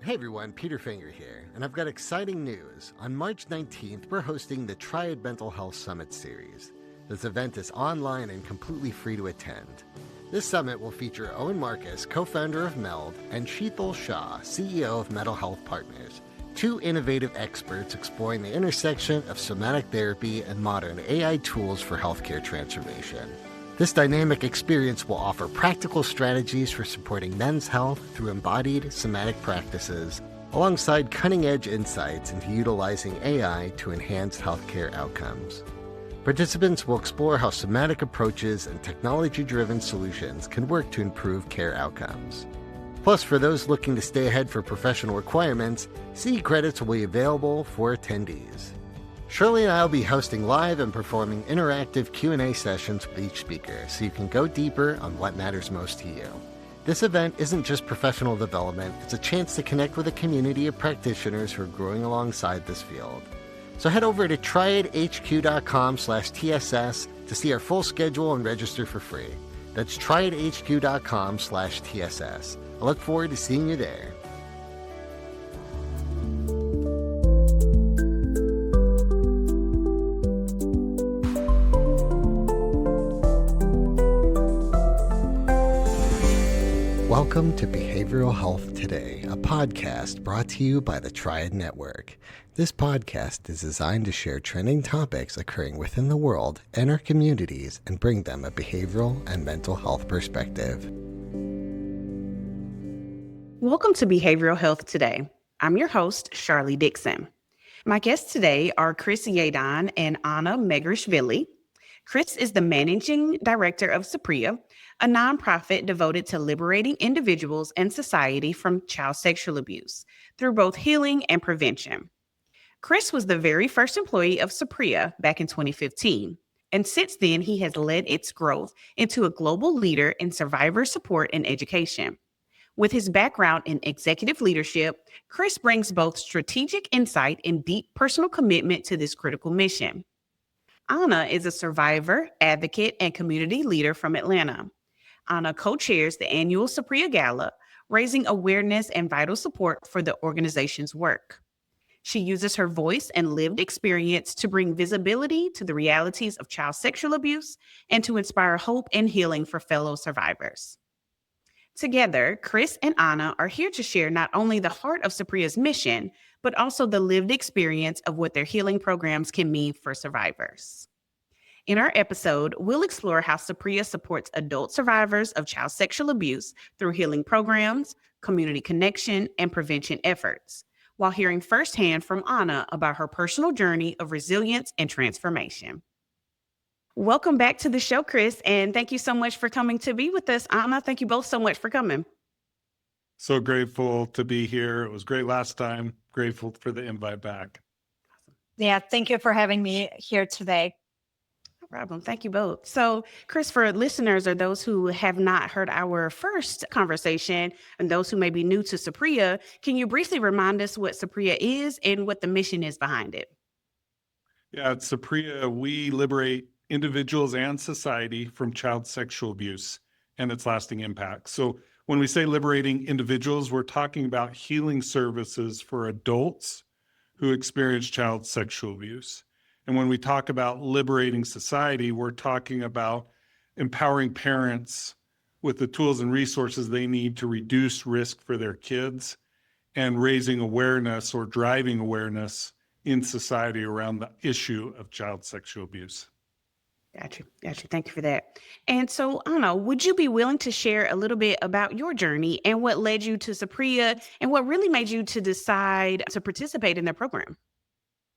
Hey everyone, Peter Finger here, and I've got exciting news. On March 19th, we're hosting the Triad Mental Health Summit Series. This event is online and completely free to attend. This summit will feature Owen Marcus, co-founder of MELD, and Sheetal Shah, CEO of Mental Health Partners, two innovative experts exploring the intersection of somatic therapy and modern AI tools for healthcare transformation. This dynamic experience will offer practical strategies for supporting men's health through embodied somatic practices, alongside cutting-edge insights into utilizing AI to enhance healthcare outcomes. Participants will explore how somatic approaches and technology-driven solutions can work to improve care outcomes. Plus, for those looking to stay ahead for professional requirements, CE credits will be available for attendees. Sharlee and I will be hosting live and performing interactive Q&A sessions with each speaker, so you can go deeper on what matters most to you. This event isn't just professional development, it's a chance to connect with a community of practitioners who are growing alongside this field. So head over to triadhq.com/TSS to see our full schedule and register for free. That's triadhq.com/TSS. I look forward to seeing you there. Welcome to Behavioral Health Today, a podcast brought to you by the Triad Network. This podcast is designed to share trending topics occurring within the world and our communities and bring them a behavioral and mental health perspective. Welcome to Behavioral Health Today. I'm your host, Sharlee Dixon. My guests today are Chris Yadon and Ana Megrelishvili. Chris is the Managing Director of Saprea, a nonprofit devoted to liberating individuals and society from child sexual abuse through both healing and prevention. Chris was the very first employee of Saprea back in 2015, and since then he has led its growth into a global leader in survivor support and education. With his background in executive leadership, Chris brings both strategic insight and deep personal commitment to this critical mission. Ana is a survivor, advocate, and community leader from Atlanta. Ana co-chairs the annual Saprea Gala, raising awareness and vital support for the organization's work. She uses her voice and lived experience to bring visibility to the realities of child sexual abuse and to inspire hope and healing for fellow survivors. Together, Chris and Ana are here to share not only the heart of Saprea's mission, but also the lived experience of what their healing programs can mean for survivors. In our episode, we'll explore how Saprea supports adult survivors of child sexual abuse through healing programs, community connection, and prevention efforts, while hearing firsthand from Ana about her personal journey of resilience and transformation. Welcome back to the show, Chris, and thank you so much for coming to be with us. Ana, thank you both so much for coming. So grateful to be here. It was great last time. Grateful for the invite back. Yeah, thank you for having me here today. No problem. Thank you both. So, Chris, for listeners or those who have not heard our first conversation and those who may be new to Saprea, can you briefly remind us what Saprea is and what the mission is behind it? Yeah, at Saprea, we liberate individuals and society from child sexual abuse and its lasting impact. So when we say liberating individuals, we're talking about healing services for adults who experience child sexual abuse. And when we talk about liberating society, we're talking about empowering parents with the tools and resources they need to reduce risk for their kids and raising awareness or driving awareness in society around the issue of child sexual abuse. Gotcha. Thank you for that. And so, Ana, would you be willing to share a little bit about your journey and what led you to Saprea and what really made you to decide to participate in the program?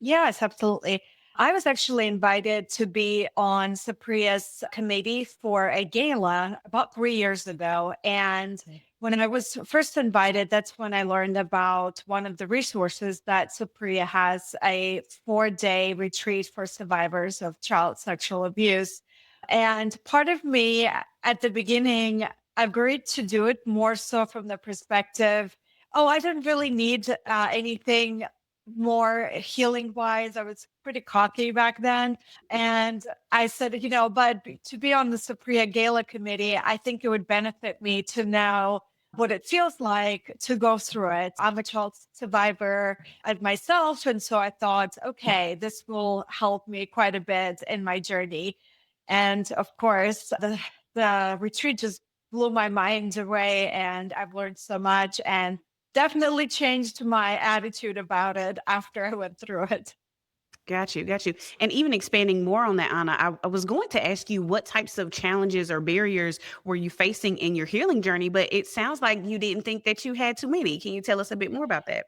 Yes, absolutely. I was actually invited to be on Saprea's committee for a gala about 3 years ago. And when I was first invited, that's when I learned about one of the resources that Saprea has, a 4-day retreat for survivors of child sexual abuse. And part of me at the beginning agreed to do it more so from the perspective, I didn't really need anything more healing wise. I was pretty cocky back then. And I said, but to be on the Saprea Gala committee, I think it would benefit me to know what it feels like to go through it. I'm a child survivor myself. And so I thought, okay, this will help me quite a bit in my journey. And of course, the retreat just blew my mind away, and I've learned so much and definitely changed my attitude about it after I went through it. Got you, got you. And even expanding more on that, Anna, I was going to ask you what types of challenges or barriers were you facing in your healing journey, but it sounds like you didn't think that you had too many. Can you tell us a bit more about that?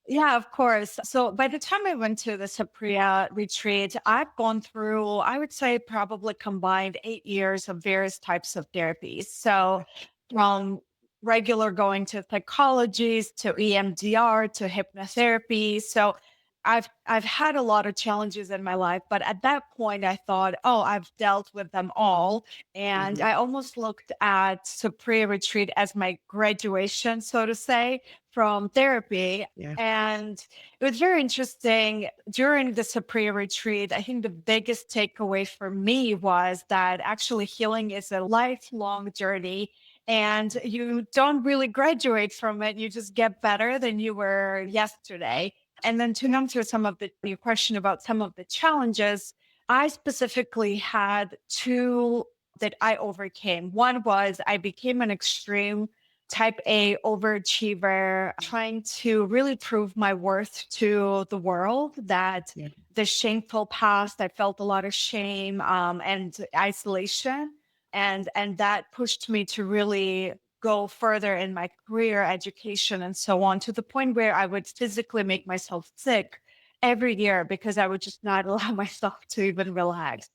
Yeah, of course. So by the time I went to the Saprea retreat, I've gone through, I would say, probably combined 8 years of various types of therapies. So from regular going to psychologists to EMDR to hypnotherapy. So I've had a lot of challenges in my life, but at that point I thought, oh, I've dealt with them all. And Hmm. I almost looked at Saprea retreat as my graduation, so to say, from therapy. Yeah. And it was very interesting during the Saprea retreat. I think the biggest takeaway for me was that actually healing is a lifelong journey, and you don't really graduate from it. You just get better than you were yesterday. And then to come to some of your question about some of the challenges, I specifically had two that I overcame. One was I became an extreme type A overachiever, trying to really prove my worth to the world. That Yeah. the shameful past, I felt a lot of shame and isolation, and that pushed me to really go further in my career, education, and so on, to the point where I would physically make myself sick every year because I would just not allow myself to even relax.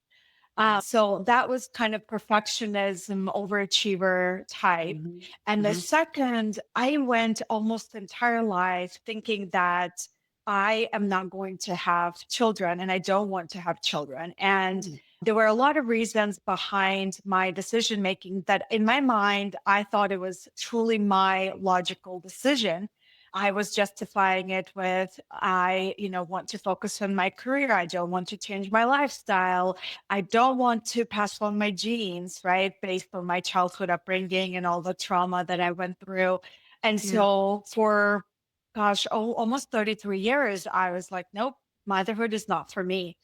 So that was kind of perfectionism, overachiever type. Hmm. And the Hmm. second, I went almost entire life thinking that I am not going to have children and I don't want to have children. And there were a lot of reasons behind my decision making that in my mind, I thought it was truly my logical decision. I was justifying it with, want to focus on my career. I don't want to change my lifestyle. I don't want to pass on my genes, right? Based on my childhood upbringing and all the trauma that I went through. And Yeah. so for, gosh, almost 33 years, I was like, nope, motherhood is not for me.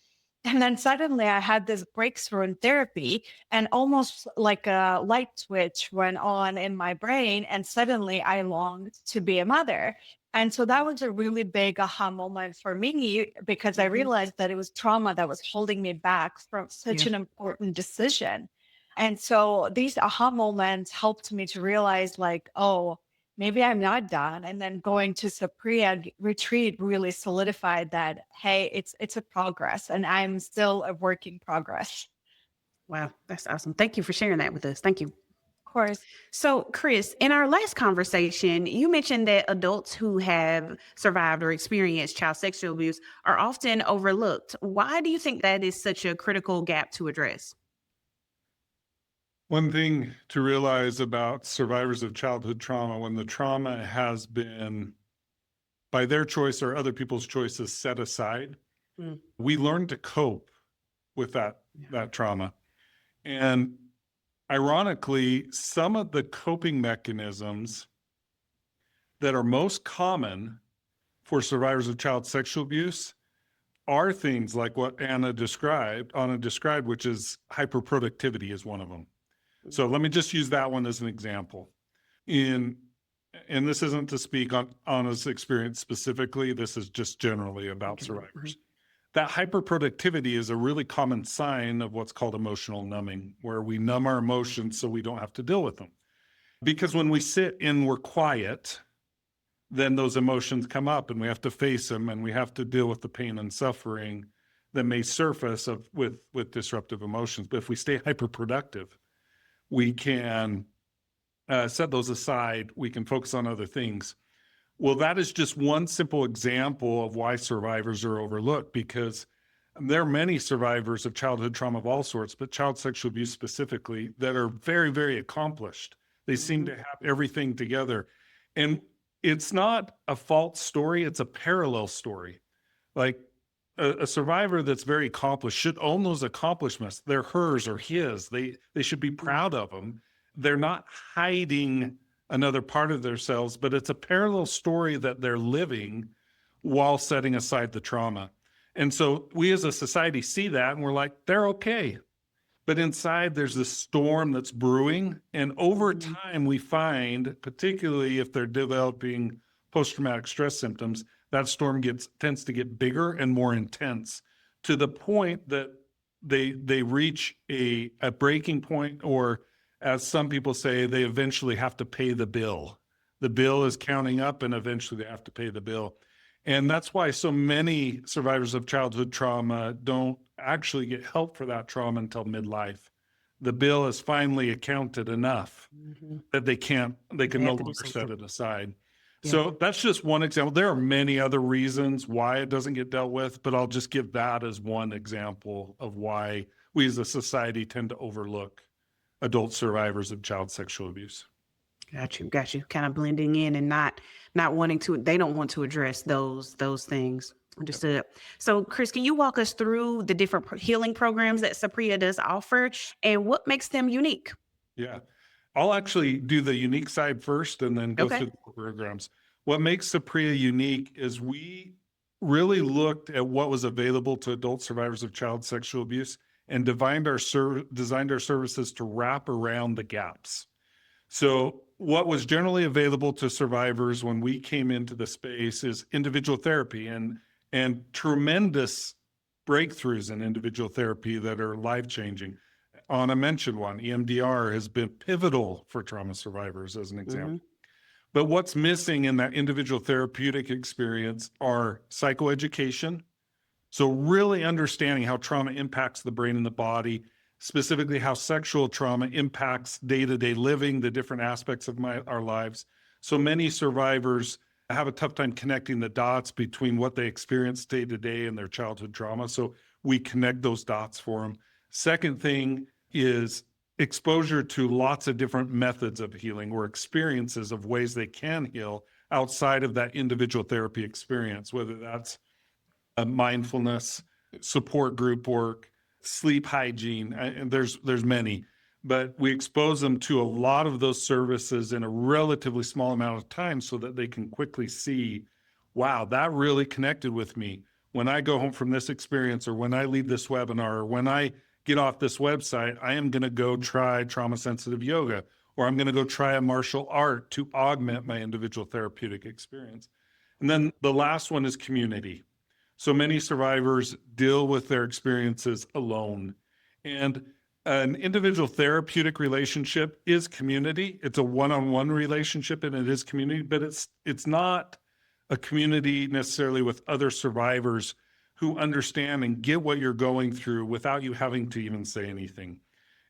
And then suddenly I had this breakthrough in therapy, and almost like a light switch went on in my brain. And suddenly I longed to be a mother. And so that was a really big aha moment for me, because I Hmm. realized that it was trauma that was holding me back from such Yeah. an important decision. And so these aha moments helped me to realize, like, oh, maybe I'm not done. And then going to Saprea retreat really solidified that, hey, it's a progress, and I'm still a work in progress. Wow. That's awesome. Thank you for sharing that with us. Thank you. Of course. So, Chris, in our last conversation, you mentioned that adults who have survived or experienced child sexual abuse are often overlooked. Why do you think that is such a critical gap to address? One thing to realize about survivors of childhood trauma, when the trauma has been by their choice or other people's choices set aside, Mm. we learn to cope with that trauma. And ironically, some of the coping mechanisms that are most common for survivors of child sexual abuse are things like what Anna described, which is hyperproductivity is one of them. So let me just use that one as an example. And this isn't to speak on Anna's experience specifically, this is just generally about survivors. That hyperproductivity is a really common sign of what's called emotional numbing, where we numb our emotions so we don't have to deal with them. Because when we sit and we're quiet, then those emotions come up and we have to face them, and we have to deal with the pain and suffering that may surface with disruptive emotions. But if we stay hyperproductive, we can set those aside. We can focus on other things. Well, that is just one simple example of why survivors are overlooked, because there are many survivors of childhood trauma of all sorts, but child sexual abuse specifically, that are very, very accomplished. They seem to have everything together. And it's not a false story, it's a parallel story. Like a survivor that's very accomplished should own those accomplishments. They're hers or his. They should be proud of them. They're not hiding another part of themselves, but it's a parallel story that they're living while setting aside the trauma. And so we as a society see that and we're like, they're okay. But inside there's this storm that's brewing. And over time, we find, particularly if they're developing post-traumatic stress symptoms, that storm tends to get bigger and more intense to the point that they reach a breaking point, or as some people say, they eventually have to pay the bill. The bill is counting up and eventually they have to pay the bill. And that's why so many survivors of childhood trauma don't actually get help for that trauma until midlife. The bill is finally accounted enough that they can no longer set it aside. Yeah. So that's just one example. There are many other reasons why it doesn't get dealt with, but I'll just give that as one example of why we as a society tend to overlook adult survivors of child sexual abuse. Got you. Kind of blending in and not wanting to, they don't want to address those things. Understood. So Chris, can you walk us through the different healing programs that Saprea does offer and what makes them unique? Yeah. I'll actually do the unique side first and then go Okay. through the programs. What makes Saprea unique is we really looked at what was available to adult survivors of child sexual abuse and designed our services to wrap around the gaps. So what was generally available to survivors when we came into the space is individual therapy and tremendous breakthroughs in individual therapy that are life-changing. Ana mentioned one. EMDR has been pivotal for trauma survivors as an example. But what's missing in that individual therapeutic experience are psychoeducation. So really understanding how trauma impacts the brain and the body, specifically how sexual trauma impacts day-to-day living, the different aspects of our lives. So many survivors have a tough time connecting the dots between what they experience day-to-day and their childhood trauma. So we connect those dots for them. Second thing is exposure to lots of different methods of healing or experiences of ways they can heal outside of that individual therapy experience, whether that's a mindfulness, support group work, sleep hygiene, and there's many. But we expose them to a lot of those services in a relatively small amount of time so that they can quickly see, wow, that really connected with me. When I go home from this experience, or when I leave this webinar, or when I get off this website, I am going to go try trauma-sensitive yoga, or I'm going to go try a martial art to augment my individual therapeutic experience. And then the last one is community. So many survivors deal with their experiences alone. And an individual therapeutic relationship is community. It's a one-on-one relationship and it is community, but it's not a community necessarily with other survivors who understand and get what you're going through without you having to even say anything.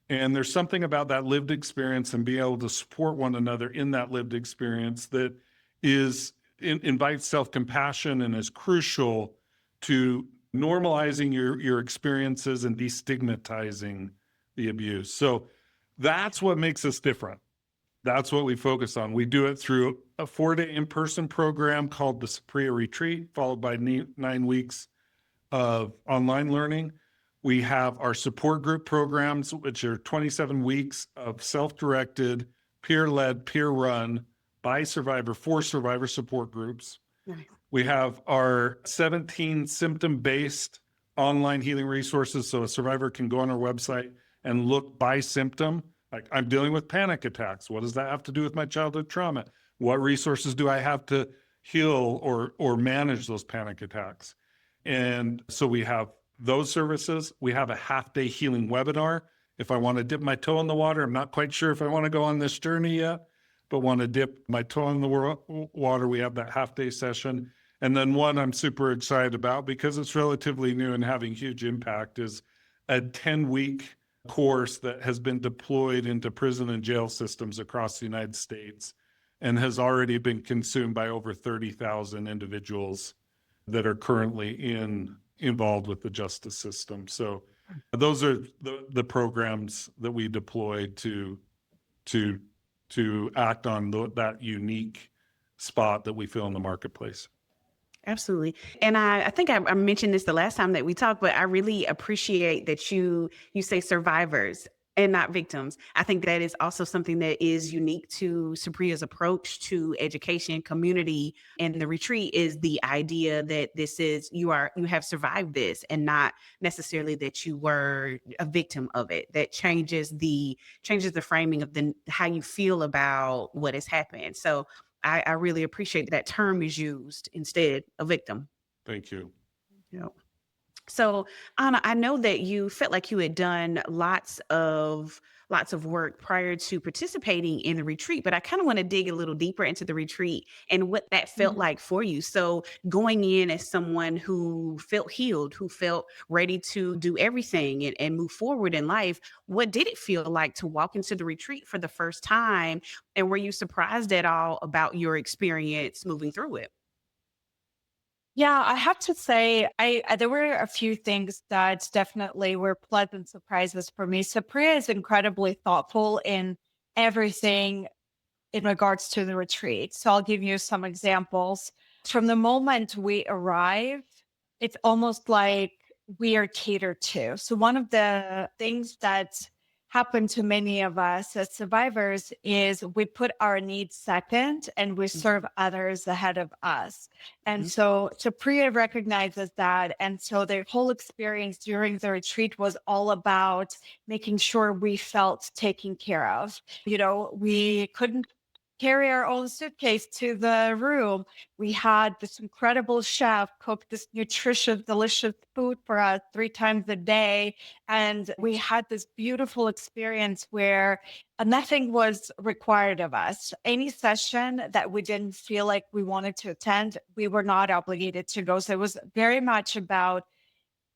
And there's something about that lived experience and being able to support one another in that lived experience that invites self-compassion and is crucial to normalizing your experiences and destigmatizing the abuse. So that's what makes us different. That's what we focus on. We do it through a 4-day in-person program called the Saprea Retreat, followed by 9 weeks of online learning. We have our support group programs, which are 27 weeks of self-directed, peer-led, peer-run by survivor, for survivor support groups. Nice. We have our 17 symptom-based online healing resources. So a survivor can go on our website and look by symptom. Like, I'm dealing with panic attacks. What does that have to do with my childhood trauma? What resources do I have to heal or manage those panic attacks? And so we have those services. We have a half-day healing webinar. If I want to dip my toe in the water, I'm not quite sure if I want to go on this journey yet, but want to dip my toe in the water, we have that half-day session. And then one I'm super excited about because it's relatively new and having huge impact is a 10-week course that has been deployed into prison and jail systems across the United States and has already been consumed by over 30,000 individuals that are currently involved with the justice system. So those are the programs that we deployed to act on that unique spot that we feel in the marketplace. Absolutely. And I think I mentioned this the last time that we talked, but I really appreciate that you say survivors. and not victims. I think that is also something that is unique to Saprea's approach to education, community, and the retreat is the idea that this is you have survived this and not necessarily that you were a victim of it. That changes the framing of the how you feel about what has happened. So I really appreciate that term is used instead of victim. Thank you. Yeah. So, Anna, I know that you felt like you had done lots of work prior to participating in the retreat, but I kind of want to dig a little deeper into the retreat and what that felt like for you. So, going in as someone who felt healed, who felt ready to do everything and move forward in life, what did it feel like to walk into the retreat for the first time? And were you surprised at all about your experience moving through it? Yeah, I have to say, there were a few things that definitely were pleasant surprises for me. Saprea is incredibly thoughtful in everything in regards to the retreat. So I'll give you some examples. From the moment we arrive, it's almost like we are catered to. So one of the things that happened to many of us as survivors is we put our needs second and we serve others ahead of us. And so Saprea recognizes that. And so the whole experience during the retreat was all about making sure we felt taken care of. We couldn't carry our own suitcase to the room. We had this incredible chef cook this nutritious, delicious food for us 3 times a day. And we had this beautiful experience where nothing was required of us. Any session that we didn't feel like we wanted to attend, we were not obligated to go. So it was very much about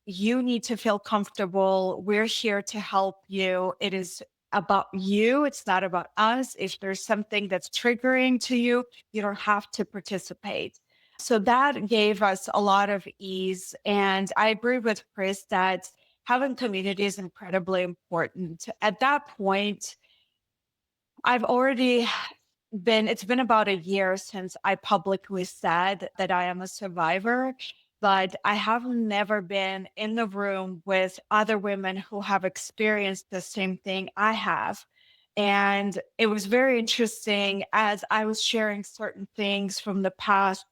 you need to feel comfortable. We're here to help you. It is about you. It's not about us. If there's something that's triggering to you, you don't have to participate. So that gave us a lot of ease. And I agree with Chris that having community is incredibly important. At that point, it's been about a year since I publicly said that I am a survivor, but I have never been in the room with other women who have experienced the same thing I have. And it was very interesting as I was sharing certain things from the past.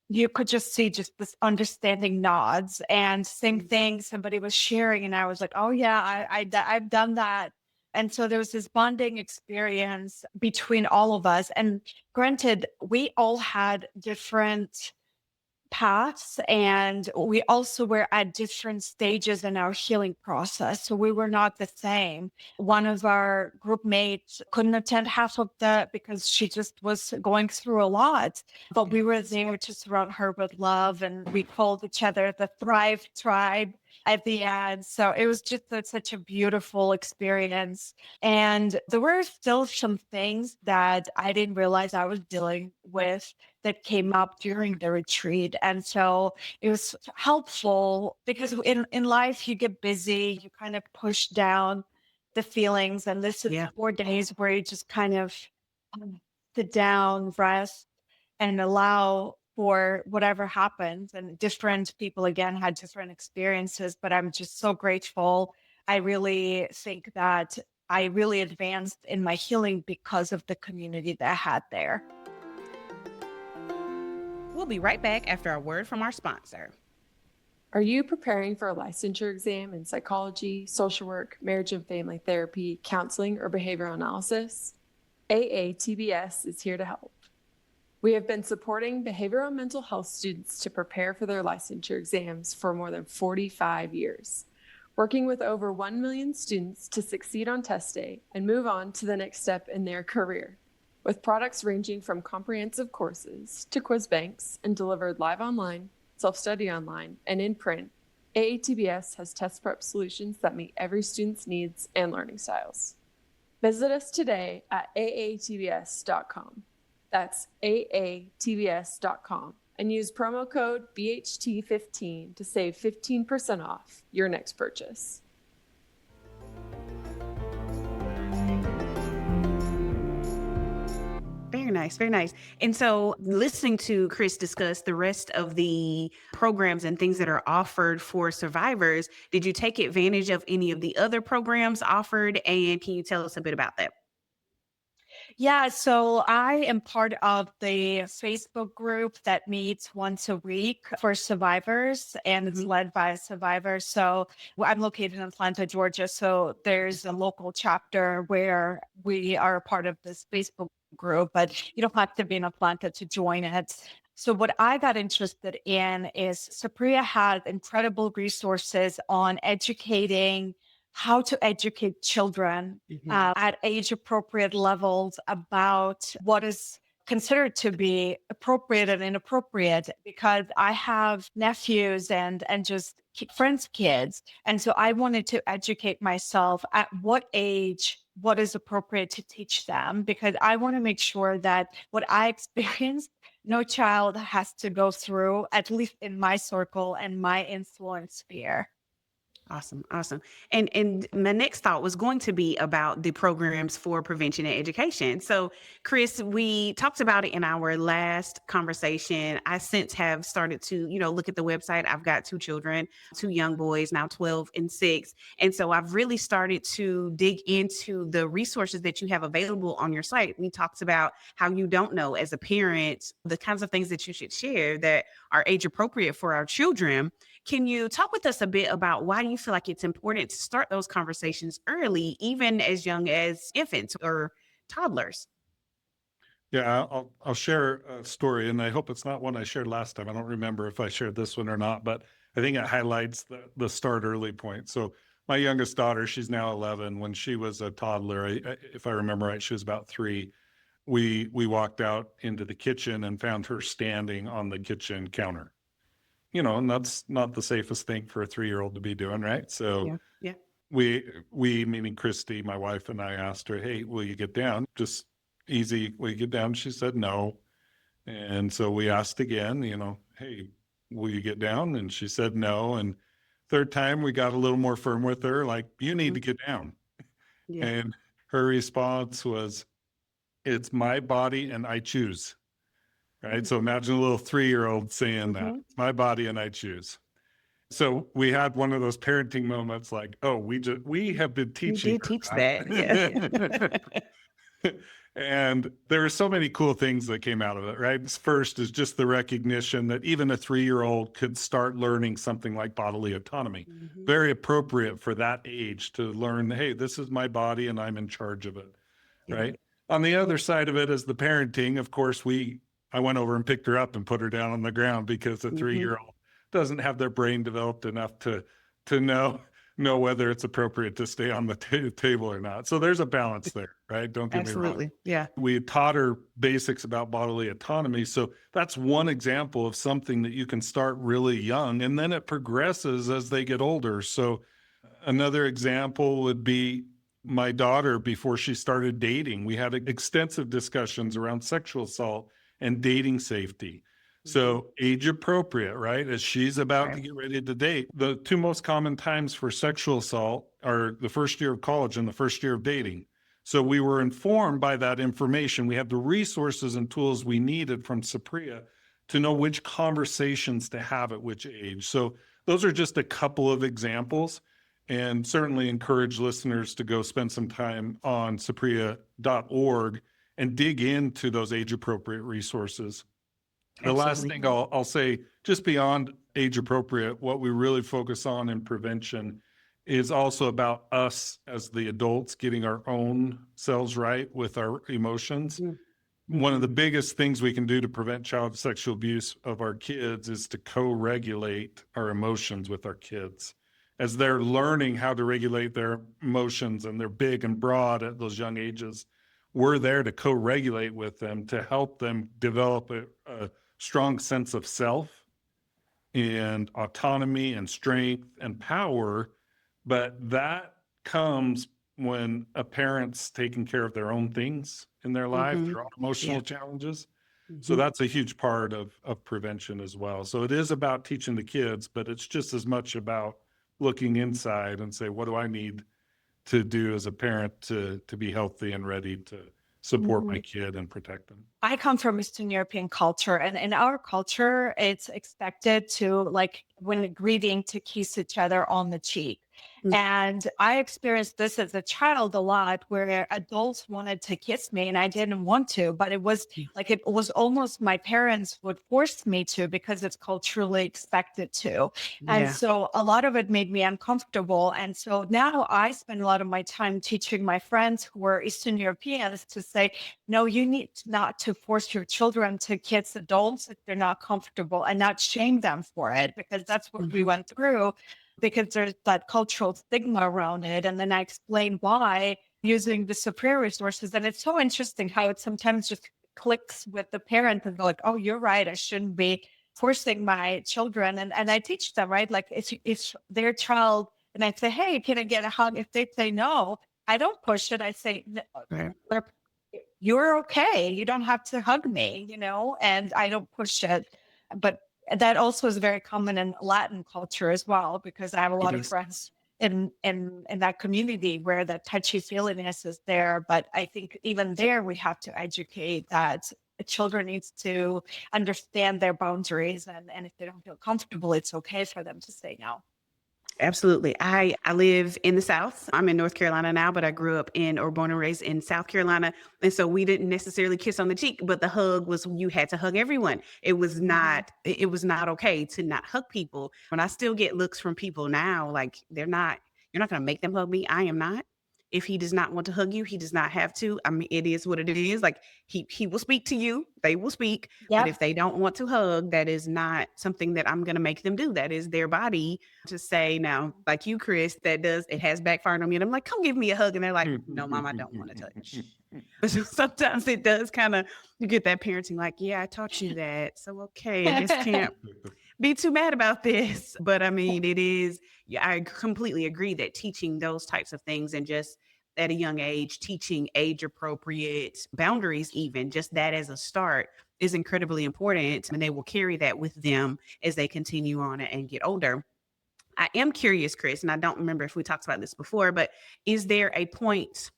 You could just see just this understanding nods and same thing somebody was sharing. And I was like, oh, yeah, I've done that. And so there was this bonding experience between all of us. And granted, we all had different paths and we also were at different stages in our healing process. So we were not the same. One of our group mates couldn't attend half of that because she just was going through a lot. But we were there to surround her with love and we called each other the Thrive Tribe at the end. So it was just such a beautiful experience. And there were still some things that I didn't realize I was dealing with that came up during the retreat. And so it was helpful because in life, you get busy, you kind of push down the feelings. And this is 4 days where you just kind of sit down, rest, and allow for whatever happens. And different people, again, had different experiences, but I'm just so grateful. I really think that I really advanced in my healing because of the community that I had there. We'll be right back after a word from our sponsor. Are you preparing for a licensure exam in psychology, social work, marriage and family therapy, counseling, or behavioral analysis? AATBS is here to help. We have been supporting behavioral and mental health students to prepare for their licensure exams for more than 45 years, working with over 1 million students to succeed on test day and move on to the next step in their career. With products ranging from comprehensive courses to quiz banks and delivered live online, self-study online, and in print, AATBS has test prep solutions that meet every student's needs and learning styles. Visit us today at aatbs.com. That's aatbs.com and use promo code BHT15 to save 15% off your next purchase. Very nice, very nice. And so, listening to Chris discuss the rest of the programs and things that are offered for survivors, did you take advantage of any of the other programs offered? And can you tell us a bit about that? Yeah, so I am part of the Facebook group that meets once a week for survivors, and it's led by survivors. So I'm located in Atlanta, Georgia. So there's a local chapter where we are a part of this Facebook group, but you don't have to be in Atlanta to join it. So what I got interested in is Saprea has incredible resources on educating how to educate children at age appropriate levels about what is considered to be appropriate and inappropriate, because I have nephews and just friends' kids. And so I wanted to educate myself at what age, what is appropriate to teach them, because I want to make sure that what I experienced, no child has to go through, at least in my circle and my influence sphere. Awesome, awesome. And my next thought was going to be about the programs for prevention and education. So, Chris, we talked about it in our last conversation. I since have started to, look at the website. I've got two children, two young boys, now 12 and 6. And so I've really started to dig into the resources that you have available on your site. We talked about how you don't know as a parent the kinds of things that you should share that are age appropriate for our children. Can you talk with us a bit about why you feel like it's important to start those conversations early, even as young as infants or toddlers? Yeah, I'll share a story, and I hope it's not one I shared last time. I don't remember if I shared this one or not, but I think it highlights the start early point. So my youngest daughter, she's now 11. When she was a toddler, if I remember right, she was about 3. We walked out into the kitchen and found her standing on the kitchen counter. And that's not the safest thing for a 3-year-old to be doing, right? So Yeah. we, meaning Christy, my wife, and I asked her, "Hey, will you get down? Just easy, will you get down?" She said no. And so we asked again, "Hey, will you get down?" And she said no. And third time we got a little more firm with her, like, "You need to get down." Yeah. And her response was, "It's my body and I choose." Right? So imagine a little 3-year-old saying that, "It's my body and I choose." So we had one of those parenting moments like, "Oh, we have been You teaching did her teach that. that." And there are so many cool things that came out of it, right? First is just the recognition that even a 3-year-old could start learning something like bodily autonomy. Very appropriate for that age to learn, hey, this is my body and I'm in charge of it, right? On the other side of it is the parenting. Of course, I went over and picked her up and put her down on the ground because a 3-year-old doesn't have their brain developed enough to know whether it's appropriate to stay on the table or not. So there's a balance there, right? Don't get me wrong. Absolutely. Yeah. We taught her basics about bodily autonomy. So that's one example of something that you can start really young, and then it progresses as they get older. So another example would be my daughter before she started dating. We had extensive discussions around sexual assault and dating safety. So age appropriate, right? As she's about to get ready to date, the two most common times for sexual assault are the first year of college and the first year of dating. So we were informed by that information. We had the resources and tools we needed from Saprea to know which conversations to have at which age. So those are just a couple of examples, and certainly encourage listeners to go spend some time on saprea.org and dig into those age appropriate resources. The last thing I'll say, just beyond age appropriate, what we really focus on in prevention is also about us as the adults getting our own selves right with our emotions. One of the biggest things we can do to prevent child sexual abuse of our kids is to co-regulate our emotions with our kids. As they're learning how to regulate their emotions, and they're big and broad at those young ages, we're there to co-regulate with them to help them develop a strong sense of self and autonomy and strength and power. But that comes when a parent's taking care of their own things in their life, their own emotional challenges. So that's a huge part of prevention as well. So it is about teaching the kids, but it's just as much about looking inside and say, what do I need to do as a parent to be healthy and ready support my kid and protect them. I come from Eastern European culture, and in our culture, it's expected to, like, when greeting, to kiss each other on the cheek. Mm. And I experienced this as a child a lot, where adults wanted to kiss me and I didn't want to, but it was like, it was almost my parents would force me to because it's culturally expected to. And Yeah. so a lot of it made me uncomfortable. And so now I spend a lot of my time teaching my friends who are Eastern Europeans to say, no, you need not to force your children to kiss adults if they're not comfortable, and not shame them for it, because that's what we went through, because there's that cultural stigma around it. And then I explain why using the Saprea resources. And it's so interesting how it sometimes just clicks with the parent and they're like, oh, you're right, I shouldn't be forcing my children. And I teach them, right? Like, if their child, and I say, hey, can I get a hug? If they say no, I don't push it. I say, Right. you're okay. You don't have to hug me, and I don't push it. But that also is very common in Latin culture as well, because I have a lot It of is. friends in that community where the touchy-feeliness is there. But I think even there, we have to educate that children needs to understand their boundaries. And if they don't feel comfortable, it's okay for them to say no. Absolutely. I live in the South. I'm in North Carolina now, but I grew up born and raised in South Carolina. And so we didn't necessarily kiss on the cheek, but the hug was, you had to hug everyone. It was not okay to not hug people. But I still get looks from people now, like, you're not going to make them hug me. I am not. If he does not want to hug you, he does not have to. I mean, it is what it is. Like, he will speak to you. They will speak. But if they don't want to hug, that is not something that I'm going to make them do. That is their body to say. Now, like you, Chris, it has backfired on me. And I'm like, come give me a hug. And they're like, no, Mom, I don't want to touch. So sometimes it does kind of, you get that parenting, like, yeah, I taught you that. So, okay, I just can't be too mad about this. But I mean, it is, yeah, I completely agree that teaching those types of things, and just at a young age, teaching age appropriate boundaries, even just that as a start, is incredibly important. And they will carry that with them as they continue on and get older. I am curious, Chris, and I don't remember if we talked about this before, but is there a point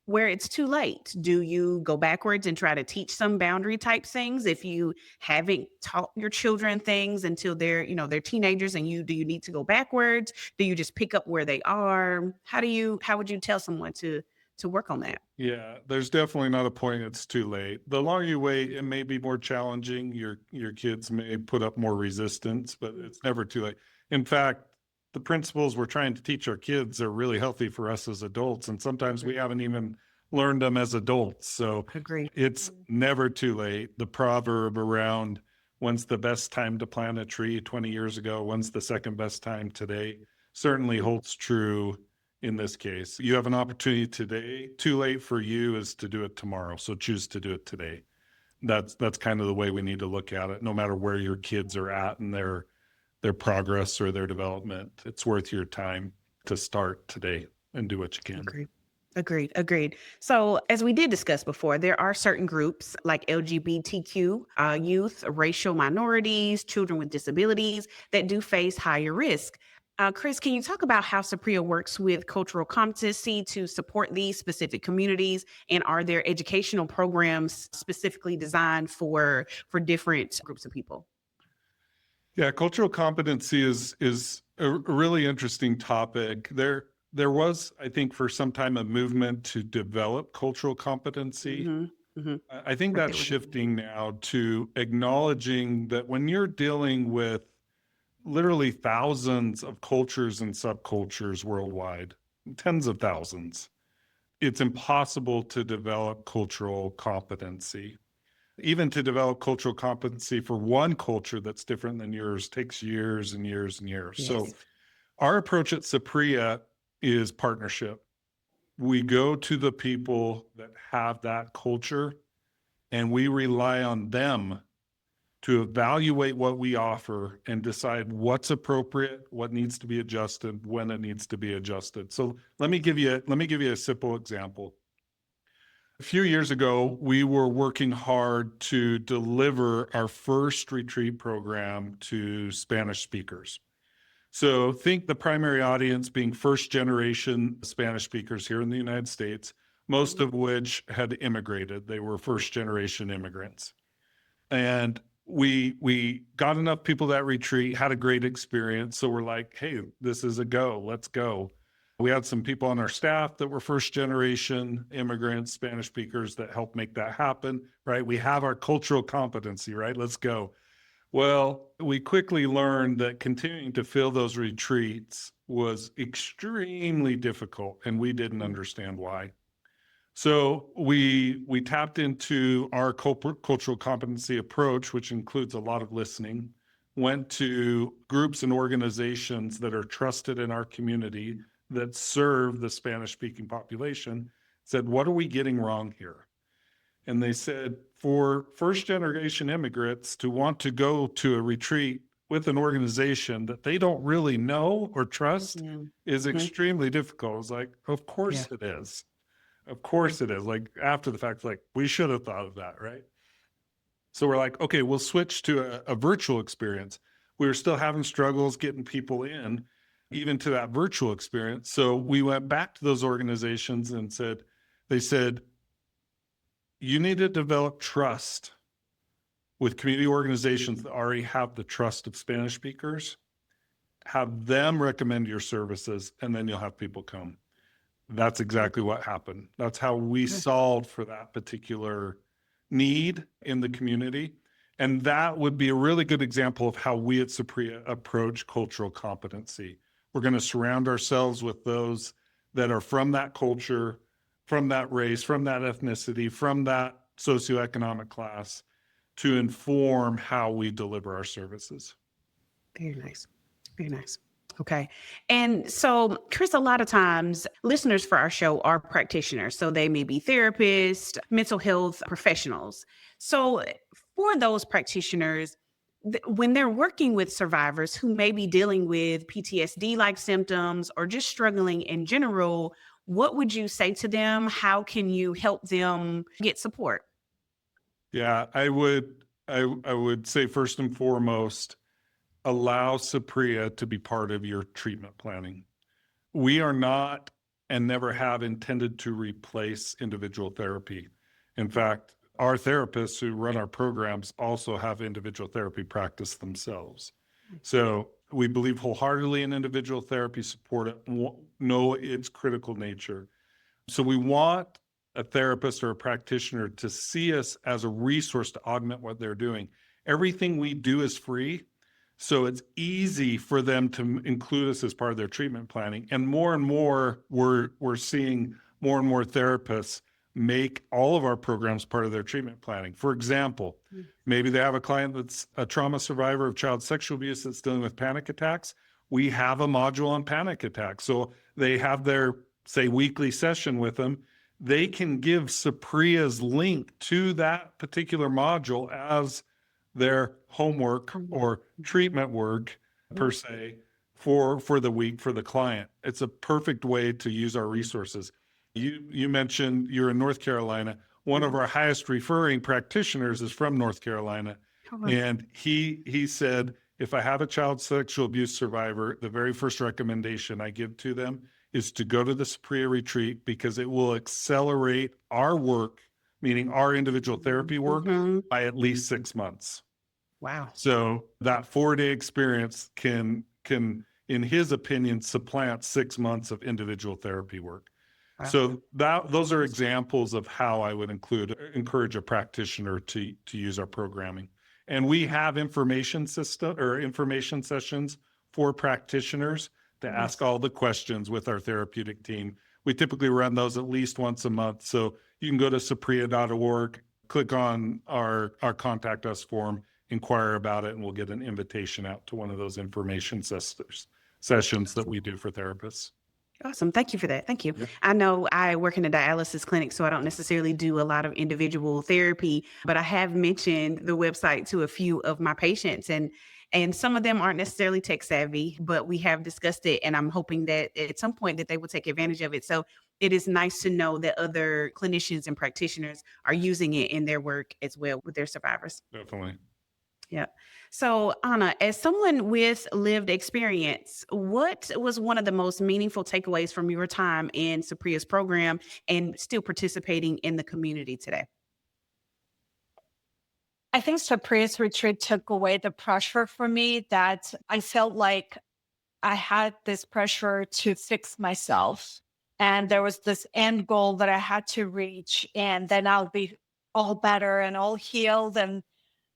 where it's too late? Do you go backwards and try to teach some boundary type things if you haven't taught your children things until they're teenagers, and do you need to go backwards? Do you just pick up where they are? How would you tell someone to work on that? Yeah, there's definitely not a point it's too late. The longer you wait, it may be more challenging. Your kids may put up more resistance, but it's never too late. In fact, the principles we're trying to teach our kids are really healthy for us as adults, and sometimes we haven't even learned them as adults. So Agree. it's never too late. The proverb around when's the best time to plant a tree 20 years ago, when's the second best time today, certainly holds true in this case. You have an opportunity today. Too late for you is to do it tomorrow. So choose to do it today. That's kind of the way we need to look at it. No matter where your kids are at in their progress or their development, it's worth your time to start today and do what you can. Agreed. So, as we did discuss before, there are certain groups like LGBTQ youth, racial minorities, children with disabilities that do face higher risk. Chris, can you talk about how Saprea works with cultural competency to support these specific communities? And are there educational programs specifically designed for different groups of people? Yeah, cultural competency is a really interesting topic. There was, I think, for some time, a movement to develop cultural competency. I think that's shifting now to acknowledging that when you're dealing with literally thousands of cultures and subcultures worldwide, tens of thousands, it's impossible to develop cultural competency. Even to develop cultural competency for one culture that's different than yours takes years and years and years. Yes. So our approach at Saprea is partnership. We go to the people that have that culture, and we rely on them to evaluate what we offer and decide what's appropriate, what needs to be adjusted, when it needs to be adjusted. So let me give you a simple example. A few years ago, we were working hard to deliver our first retreat program to Spanish speakers. So think the primary audience being first generation Spanish speakers here in the United States. most of which had immigrated. They were first generation immigrants. And we got enough people that retreat, had a great experience. So we're like, hey, this is a go, let's go. We had some people on our staff that were first generation immigrants, Spanish speakers that helped make that happen, right? We have our cultural competency, right? Let's go. Well, we quickly learned that continuing to fill those retreats was extremely difficult, and we didn't understand why. So we tapped into our cultural competency approach, which includes a lot of listening, went to groups and organizations that are trusted in our community that serve the Spanish-speaking population, said, what are we getting wrong here? And they said, for first-generation immigrants to want to go to a retreat with an organization that they don't really know or trust is extremely difficult. I was like, of course it is. Of course it is. Like after the fact, like we should have thought of that, right? So we're like, okay, we'll switch to a virtual experience. We were still having struggles getting people in, even to that virtual experience. So we went back to those organizations and they said, you need to develop trust with community organizations that already have the trust of Spanish speakers, have them recommend your services, and then you'll have people come. That's exactly what happened. That's how we solved for that particular need in the community. And that would be a really good example of how we at Saprea approach cultural competency. We're going to surround ourselves with those that are from that culture, from that race, from that ethnicity, from that socioeconomic class to inform how we deliver our services. Very nice. Very nice. Okay. And so, Chris, a lot of times listeners for our show are practitioners. So they may be therapists, mental health professionals. So for those practitioners, when they're working with survivors who may be dealing with PTSD-like symptoms or just struggling in general, what would you say to them? How can you help them get support? Yeah, I would say first and foremost, allow Saprea to be part of your treatment planning. We are not and never have intended to replace individual therapy. In fact, our therapists who run our programs also have individual therapy practice themselves. So we believe wholeheartedly in individual therapy, support it, know its critical nature. So we want a therapist or a practitioner to see us as a resource to augment what they're doing. Everything we do is free. So it's easy for them to include us as part of their treatment planning. And more, we're seeing more and more therapists make all of our programs part of their treatment planning. For example, maybe they have a client that's a trauma survivor of child sexual abuse that's dealing with panic attacks. We have a module on panic attacks. So they have their, say, weekly session with them. They can give Saprea's link to that particular module as their homework or treatment work per se for the week for the client. It's a perfect way to use our resources. You mentioned you're in North Carolina. One of our highest referring practitioners is from North Carolina. And he said, if I have a child sexual abuse survivor, the very first recommendation I give to them is to go to the Saprea retreat because it will accelerate our work, meaning our individual therapy work, by at least 6 months. Wow. So that 4-day experience can, in his opinion, supplant 6 months of individual therapy work. Wow. So those are examples of how I would encourage a practitioner to use our programming. And we have information sessions for practitioners to ask all the questions with our therapeutic team. We typically run those at least once a month. So you can go to saprea.org, click on our contact us form, inquire about it, and we'll get an invitation out to one of those information sessions that we do for therapists. Awesome. Thank you for that. Thank you. Yeah. I know I work in a dialysis clinic, so I don't necessarily do a lot of individual therapy, but I have mentioned the website to a few of my patients, and some of them aren't necessarily tech savvy, but we have discussed it, and I'm hoping that at some point that they will take advantage of it. So it is nice to know that other clinicians and practitioners are using it in their work as well with their survivors. Definitely. Yeah. So, Anna, as someone with lived experience, what was one of the most meaningful takeaways from your time in Sapria's program and still participating in the community today? I think Sapria's retreat took away the pressure for me that I felt like I had this pressure to fix myself. And there was this end goal that I had to reach, and then I'll be all better and all healed. And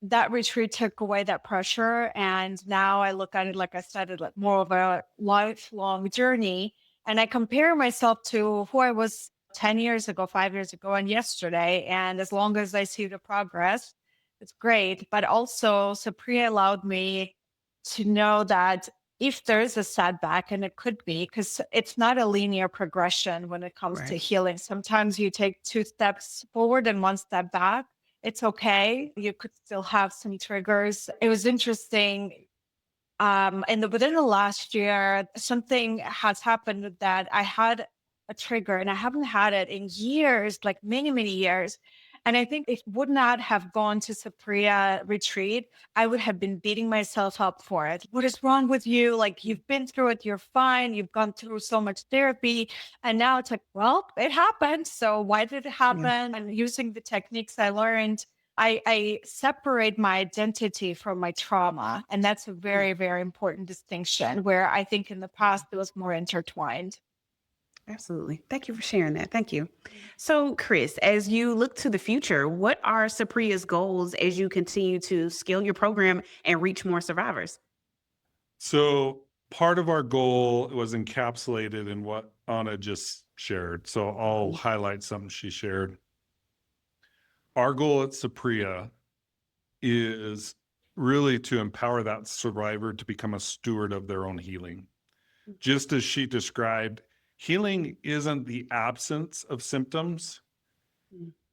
that retreat took away that pressure. And now I look at it, like I said, like more of a lifelong journey. And I compare myself to who I was 10 years ago, 5 years ago, and yesterday. And as long as I see the progress, it's great. But also, Saprea allowed me to know that if there is a setback, and it could be, because it's not a linear progression when it comes to Right. healing. Sometimes you take 2 steps forward and 1 step back. It's okay. You could still have some triggers. It was interesting. Within the last year, something has happened that I had a trigger, and I haven't had it in years, like many, many years. And I think if would not have gone to Saprea retreat, I would have been beating myself up for it. What is wrong with you? Like, you've been through it, you're fine. You've gone through so much therapy. And now it's like, well, it happened. So why did it Yeah. happen? And using the techniques I learned, I separate my identity from my trauma. And that's a very, very important distinction, where I think in the past it was more intertwined. Absolutely. Thank you for sharing that. Thank you. So, Chris, as you look to the future, what are Sapria's goals as you continue to scale your program and reach more survivors? So part of our goal was encapsulated in what Anna just shared. So I'll highlight something she shared. Our goal at Saprea is really to empower that survivor to become a steward of their own healing. Just as she described, healing isn't the absence of symptoms.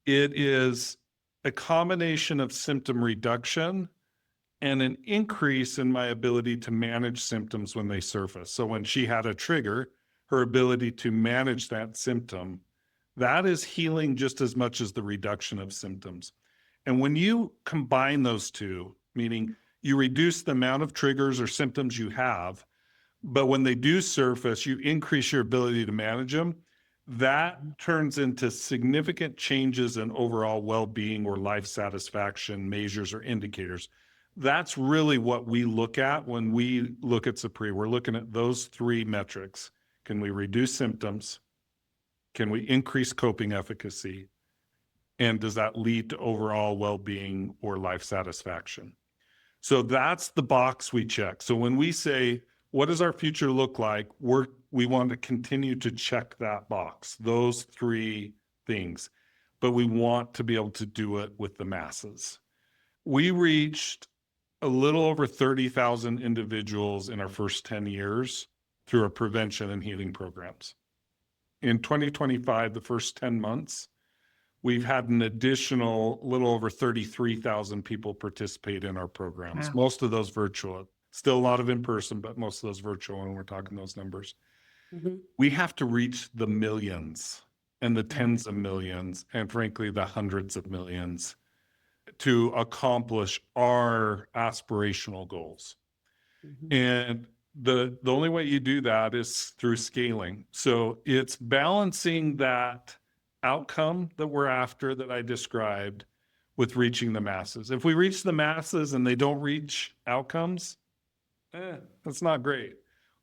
It is a combination of symptom reduction and an increase in my ability to manage symptoms when they surface. So when she had a trigger, her ability to manage that symptom, that is healing just as much as the reduction of symptoms. And when you combine those two, meaning you reduce the amount of triggers or symptoms you have, but when they do surface, you increase your ability to manage them, that turns into significant changes in overall well-being or life satisfaction measures or indicators. That's really what we look at when we look at Saprea. We're looking at those three metrics. Can we reduce symptoms? Can we increase coping efficacy? And does that lead to overall well-being or life satisfaction? So that's the box we check. So when we say, what does our future look like? We want to continue to check that box, those three things, but we want to be able to do it with the masses. We reached a little over 30,000 individuals in our first 10 years through our prevention and healing programs. In 2025, the first 10 months, we've had an additional little over 33,000 people participate in our programs. Wow. Most of those virtual, still a lot of in person, but most of those virtual when we're talking those numbers. We have to reach the millions and the tens of millions and frankly, the hundreds of millions to accomplish our aspirational goals. And the only way you do that is through scaling. So it's balancing that outcome that we're after that I described with reaching the masses. If we reach the masses and they don't reach outcomes, that's not great.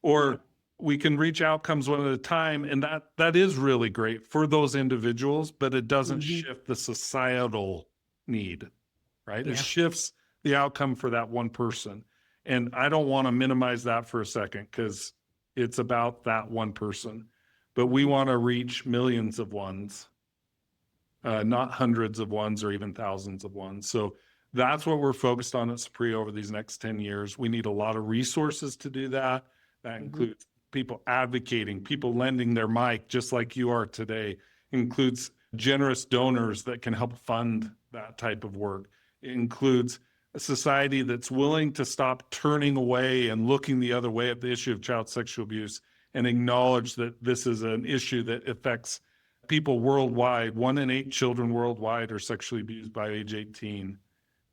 Or we can reach outcomes one at a time, and that is really great for those individuals, but it doesn't shift the societal need, right? Yeah. It shifts the outcome for that one person. And I don't want to minimize that for a second because it's about that one person. But we want to reach millions of ones, not hundreds of ones or even thousands of ones. So that's what we're focused on at Saprea over these next 10 years. We need a lot of resources to do that. That includes people advocating, people lending their mic, just like you are today. It includes generous donors that can help fund that type of work. It includes a society that's willing to stop turning away and looking the other way at the issue of child sexual abuse and acknowledge that this is an issue that affects people worldwide. 1 in 8 children worldwide are sexually abused by age 18.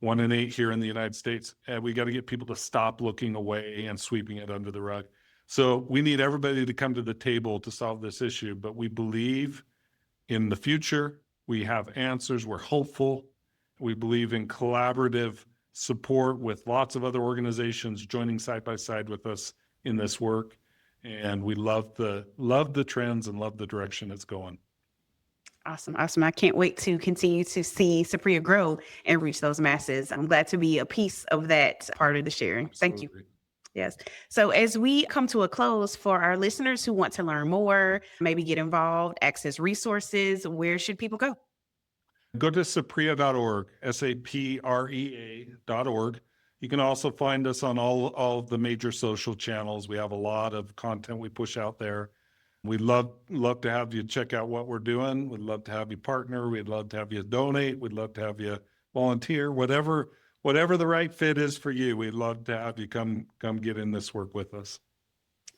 1 in 8 here in the United States. And we got to get people to stop looking away and sweeping it under the rug. So we need everybody to come to the table to solve this issue, but we believe in the future. We have answers. We're hopeful. We believe in collaborative support with lots of other organizations joining side by side with us in this work. And we love the trends and love the direction it's going. Awesome. Awesome. I can't wait to continue to see Saprea grow and reach those masses. I'm glad to be a piece of that part of the sharing. Thank you. Absolutely. Yes. So as we come to a close, for our listeners who want to learn more, maybe get involved, access resources, where should people go? Go to saprea.org, saprea.org. You can also find us on all of the major social channels. We have a lot of content we push out there. We'd love to have you check out what we're doing. We'd love to have you partner. We'd love to have you donate. We'd love to have you volunteer, whatever the right fit is for you. We'd love to have you come get in this work with us.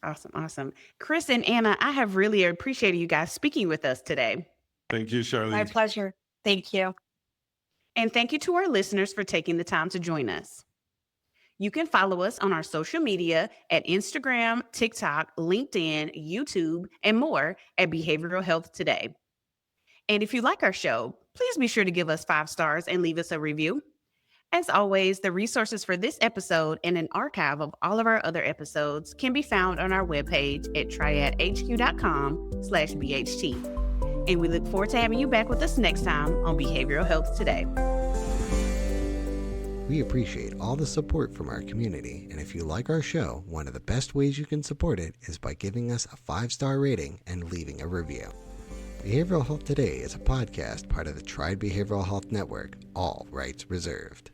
Awesome. Awesome. Chris and Anna, I have really appreciated you guys speaking with us today. Thank you, Sharlee. My pleasure. Thank you. And thank you to our listeners for taking the time to join us. You can follow us on our social media at Instagram, TikTok, LinkedIn, YouTube, and more at Behavioral Health Today. And if you like our show, please be sure to give us 5 stars and leave us a review. As always, the resources for this episode and an archive of all of our other episodes can be found on our webpage at triadhq.com/BHT. And we look forward to having you back with us next time on Behavioral Health Today. We appreciate all the support from our community, and if you like our show, one of the best ways you can support it is by giving us a 5-star rating and leaving a review. Behavioral Health Today is a podcast part of the Triad Behavioral Health Network, all rights reserved.